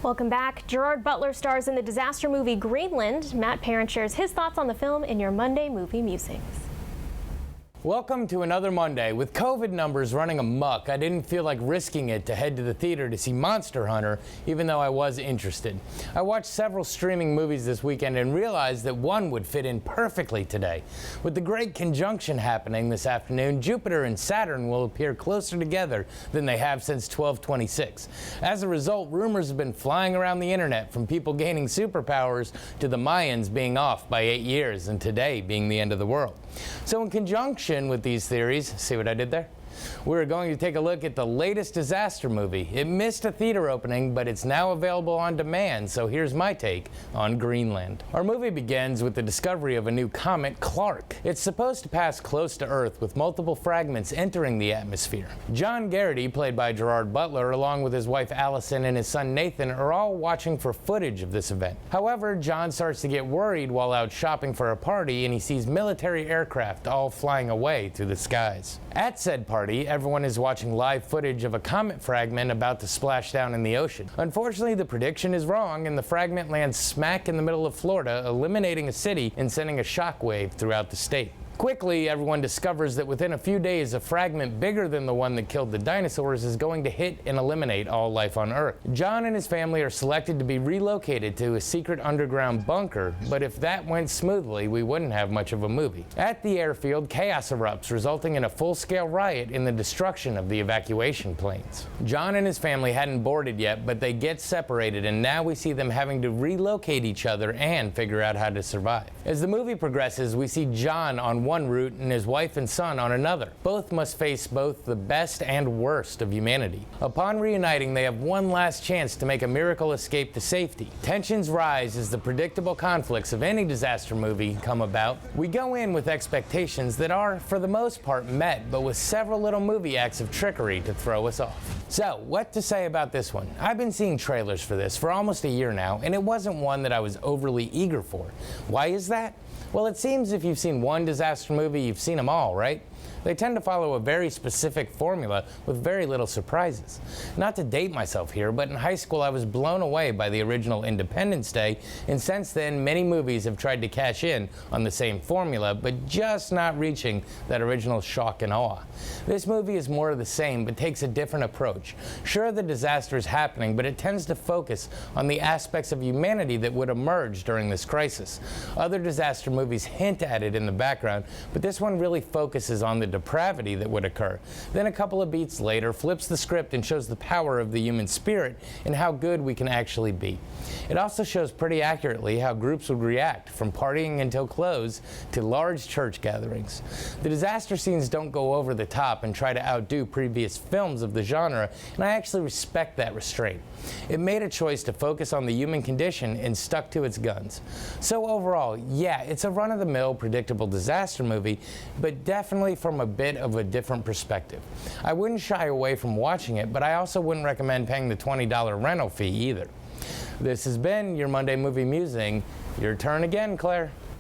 Welcome back. Gerard Butler stars in the disaster movie Greenland. Matt Parent shares his thoughts on the film in your Monday Movie Musings. Welcome to another Monday. With COVID numbers running amok, I didn't feel like risking it to head to the theater to see Monster Hunter, even though I was interested. I watched several streaming movies this weekend and realized that one would fit in perfectly today. With the great conjunction happening this afternoon, Jupiter and Saturn will appear closer together than they have since 1226. As a result, rumors have been flying around the internet, from people gaining superpowers to the Mayans being off by 8 years and today being the end of the world. So in conjunction with these theories, see what I did there? We're going to take a look at the latest disaster movie. It missed a theater opening, but it's now available on demand, so here's my take on Greenland. Our movie begins with the discovery of a new comet, Clark. It's supposed to pass close to Earth with multiple fragments entering the atmosphere. John Garrity, played by Gerard Butler, along with his wife Allison and his son Nathan, are all watching for footage of this event. However, John starts to get worried while out shopping for a party, and he sees military aircraft all flying away through the skies. At said party, everyone is watching live footage of a comet fragment about to splash down in the ocean. Unfortunately, the prediction is wrong, and the fragment lands smack in the middle of Florida, eliminating a city and sending a shockwave throughout the state. Quickly, everyone discovers that within a few days, a fragment bigger than the one that killed the dinosaurs is going to hit and eliminate all life on Earth. John and his family are selected to be relocated to a secret underground bunker, but if that went smoothly, we wouldn't have much of a movie. At the airfield, chaos erupts, resulting in a full-scale riot and the destruction of the evacuation planes. John and his family hadn't boarded yet, but they get separated, and now we see them having to relocate each other and figure out how to survive. As the movie progresses, we see John on one route and his wife and son on another. Both must face both the best and worst of humanity. Upon reuniting, they have one last chance to make a miracle escape to safety. Tensions rise as the predictable conflicts of any disaster movie come about. We go in with expectations that are, for the most part, met, but with several little movie acts of trickery to throw us off. So, what to say about this one? I've been seeing trailers for this for almost a year now, and it wasn't one that I was overly eager for. Why is that? Well, it seems if you've seen one disaster movie, you've seen them all, right? They tend to follow a very specific formula with very little surprises. Not to date myself here, but in high school I was blown away by the original Independence Day, and since then many movies have tried to cash in on the same formula, but just not reaching that original shock and awe. This movie is more of the same, but takes a different approach. Sure, the disaster is happening, but it tends to focus on the aspects of humanity that would emerge during this crisis. Other disaster movies hint at it in the background, but this one really focuses on the depravity that would occur. Then a couple of beats later, flips the script and shows the power of the human spirit and how good we can actually be. It also shows pretty accurately how groups would react, from partying until close to large church gatherings. The disaster scenes don't go over the top and try to outdo previous films of the genre, and I actually respect that restraint. It made a choice to focus on the human condition and stuck to its guns. So overall, yeah, it's a run-of-the-mill, predictable disaster movie, but definitely from a bit of a different perspective. I wouldn't shy away from watching it, but I also wouldn't recommend paying the $20 rental fee either. This has been your Monday Movie Musing. Your turn again, Claire.